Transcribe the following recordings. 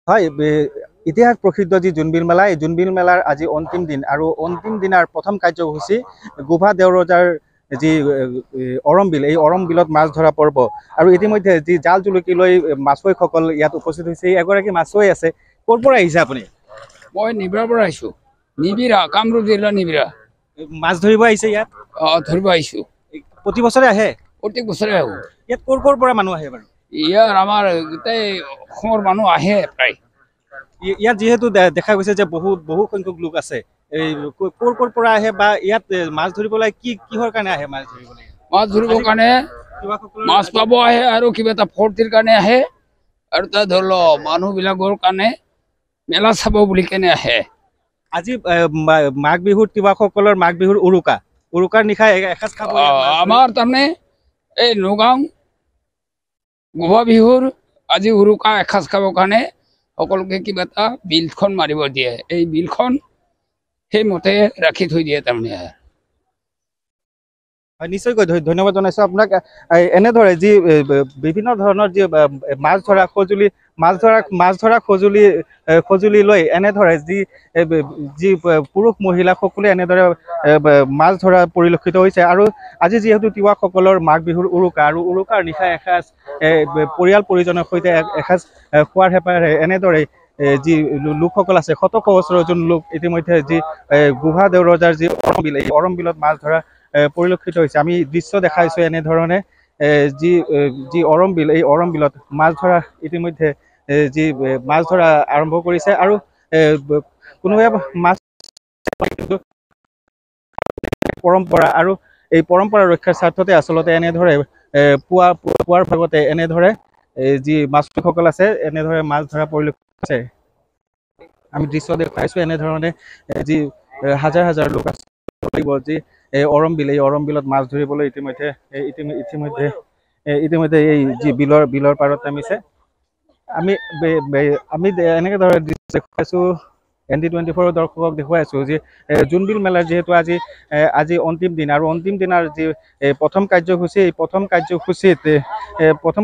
হয় ইতিহাস প্ৰসিদ্ধ যি জোনবিল মেলা এই জোনবিল মেলাৰ আজি অন্তিম দিন আৰু অন্তিম দিনাৰ প্ৰথম কাৰ্যসূচী গোভা দেওৰজাৰ যি অৰমবিল এই অৰমবিলত মাছ ধৰা পৰ্ব আৰু ইতিমধ্যে যি জাল জুলুকি লৈ মাছুৱৈসকল ইয়াত উপস্থিত হৈছে এগৰাকী মাছুৱৈ আছে ক'ৰ পৰা আহিছে আপুনি মই নিবিৰাৰ পৰা আহিছোঁ নিবিৰা কামৰূপ জিলা নিবিৰা মাছ ধৰিব আহিছে ইয়াত ধৰিব আহিছোঁ প্ৰতি বছৰে আহে প্ৰত্যেক বছৰে আহোঁ ইয়াত ক'ৰ পৰা মানুহ আহে বাৰু ইয়াৰ আমাৰ গোটেই অসমৰ মানুহ আহে প্ৰায় ইয়াত যিহেতু দেখা গৈছে যে বহু সংখ্যক লোক আছে এই ক'ৰ পৰা আহে বা ইয়াত মাছ ধৰিবলৈ কিহৰ কাৰণে আহে মাছ ধৰিবলৈ মাছ ধৰিবৰ কাৰণে মাছ পাব আহে আৰু কিবা এটা ফূৰ্তিৰ কাৰণে আহে আৰু তাত ধৰি লওক মানুহবিলাকৰ কাৰণে মেলা চাব বুলি কেনে আহে আজি মাঘ বিহুৰ তিৱাসকলৰ মাঘ বিহুৰ উৰুকাৰ নিশা এসাঁজ খাব আমাৰ তাৰমানে এই নগাঁও গোভা বিহুৰ আজি উৰুকা এসাঁজ খাবৰ কাৰণে সকলোকে কিবা এটা বিলখন মাৰিব দিয়ে এই বিলখন সেইমতে ৰাখি থৈ দিয়ে তাৰমানে নিশ্চয়কৈ ধন্যবাদ জনাইছোঁ আপোনাক এনেদৰে যি বিভিন্ন ধৰণৰ যি মাছ ধৰা সঁজুলি লৈ এনেদৰে যি পুৰুষ মহিলা সকলোৱে এনেদৰে মাছ ধৰা পৰিলক্ষিত হৈছে আৰু আজি যিহেতু তিৱাসকলৰ মাঘ বিহুৰ উৰুকা আৰু উৰুকাৰ নিশা এসাঁজ পৰিয়াল পৰিজনৰ সৈতে এসাঁজ খোৱাৰ হেঁপাহেৰে এনেদৰে যি লোকসকল আছে শত সহস্ৰজন লোক ইতিমধ্যে যি গোভা দেওৰজাৰ যি অৰমবিল এই অৰমবিলত মাছ ধৰা পৰিলক্ষিত হৈছে আমি দৃশ্য দেখাইছোঁ এনেধৰণে যি অৰমবিল এই অৰমবিলত মাছ ধৰা ইতিমধ্যে যি মাছ ধৰা আৰম্ভ কৰিছে আৰু কোনোবাই মাছ পৰম্পৰা আৰু এই পৰম্পৰা ৰক্ষাৰ স্বাৰ্থতে আচলতে এনেদৰে পুৱাৰ ভাগতে এনেদৰে যি মাছুৱৈসকল আছে এনেদৰে মাছ ধৰা পৰিলক্ষিত আছে আমি দৃশ্য দেখাইছোঁ এনেধৰণে যি হাজাৰ হাজাৰ লোক আছে যি এই অৰমবিলত মাছ ধৰিবলৈ ইতিমধ্যে এই যি বিলৰ পাৰত নামিছে আমি এনেকে ধৰণে দৃশ্য দেখুৱাইছোঁ ND24 দৰ্শকক দেখুৱাইছোঁ যে জোনবিল মেলাৰ যিহেতু আজি অন্তিম দিন আৰু অন্তিম দিনাৰ যি প্ৰথম কাৰ্যসূচী এই প্ৰথম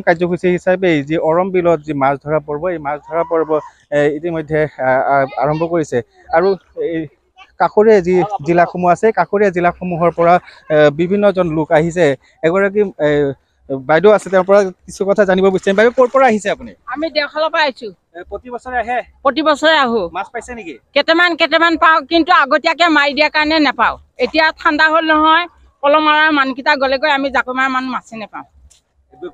কাৰ্যসূচী হিচাপে যি অৰমবিলত যি মাছ ধৰা পৰ্ব এই মাছ ধৰা পৰ্ব ইতিমধ্যে আৰম্ভ কৰিছে আৰু এই কাষৰীয়া যি জিলাসমূহ আছে কাষৰীয়া জিলাসমূহৰ পৰা বিভিন্নজন লোক আহিছে এগৰাকী বাইদেউ আছে তেওঁৰ পৰা কিছু কথা জানিব বিচাৰিম বাইদেউ ক'ৰ পৰা আহিছে আপুনি আমি দেওশালৰ পৰা আহিছোঁ প্ৰতি বছৰে আহে প্ৰতি বছৰে আহোঁ মাছ পাইছে নেকি কেইটামান পাওঁ কিন্তু আগতীয়াকৈ মাৰি দিয়াৰ কাৰণে নাপাওঁ এতিয়া ঠাণ্ডা হ'ল নহয় পলহ মৰাৰ মানুহকেইটা গ'লেগৈ আমি জাকৈ মৰা মানুহ মাছে নাপাওঁ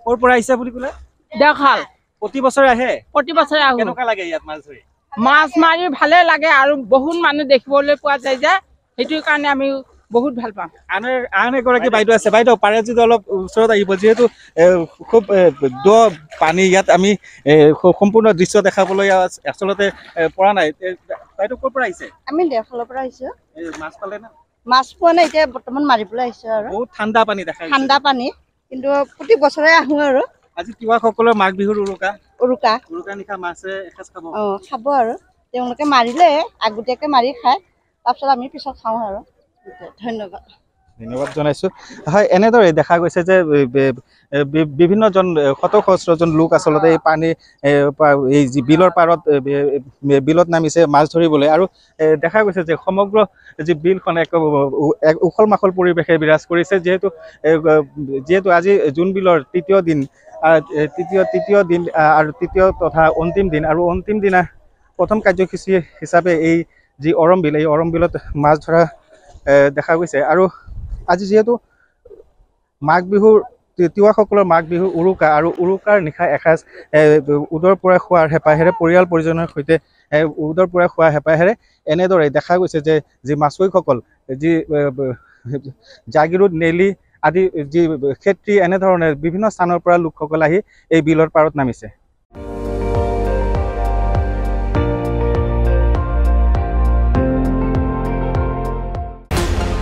ক'ৰ পৰা আহিছে বুলি ক'লে দেওশাল প্ৰতি বছৰে আহে প্ৰতি বছৰে আহোঁ কেনেকুৱা লাগে ইয়াত মাছ ধৰি মাছ মাৰি ভালে লাগে আৰু বহুত মানুহ দেখিবলৈ পোৱা যায় যে সেইটো কাৰণে আমি বহুত ভাল পাওঁ আন এগৰাকী বাইদেউ আছে বাইদেউ পাৰে যদি অলপ ওচৰত আহিব যিহেতু খুব দ পানী ইয়াত আমি সম্পূৰ্ণ দৃশ্য দেখাবলৈ আচলতে পৰা নাই বাইদেউ ক'ৰ পৰা আহিছে আমি দেওশালৰ পৰা আহিছোঁ মাছ পালে না মাছ পোৱা নাই এতিয়া বৰ্তমান মাৰিবলৈ আহিছোঁ আৰু বহুত ঠাণ্ডা পানী দেখা ঠাণ্ডা পানী কিন্তু প্ৰতি বছৰে আহোঁ আৰু আজি তিৱাসকলৰ মাঘ বিহুৰ উৰুকা নিশা মাছে এসাঁজ খাব খাব আৰু তেওঁলোকে মাৰিলে আগতীয়াকৈ মাৰি খায় তাৰপিছত আমি পিছত খাওঁ আৰু ধন্যবাদ জনাইছোঁ হয় এনেদৰে দেখা গৈছে যে বিভিন্নজন শত সহস্ৰজন লোক আচলতে এই পানী এই যি বিলৰ পাৰত বিলত নামিছে মাছ ধৰিবলৈ আৰু দেখা গৈছে যে সমগ্ৰ যি বিলখন এক উখল মাখল পৰিৱেশে বিৰাজ কৰিছে যিহেতু আজি জোনবিলৰ তৃতীয় দিন আৰু তৃতীয় তথা অন্তিম দিন আৰু অন্তিম দিনা প্ৰথম কাৰ্যসূচী হিচাপে এই যি অৰমবিল এই অৰমবিলত মাছ ধৰা দেখা গৈছে আৰু আজি যিহেতু মাঘ বিহুৰ তিৱাসকলৰ মাঘ বিহুৰ উৰুকা আৰু উৰুকাৰ নিশা এসাঁজ উদৰ পৰা খোৱাৰ হেঁপাহেৰে পৰিয়াল পৰিজনৰ সৈতে উদৰ পৰা খোৱাৰ হেঁপাহেৰে এনেদৰে দেখা গৈছে যে যি মাছুৱৈসকল যি জাগিৰোড নেলি আদি যি ক্ষেত্ৰী এনেধৰণে বিভিন্ন স্থানৰ পৰা লোকসকল আহি এই বিলৰ পাৰত নামিছে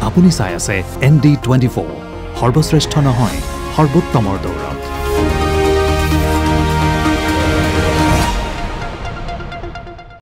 আপুনি চাই আছে ND24 সৰ্বশ্ৰেষ্ঠ নহয় সৰ্বোত্তমৰ দৌৰ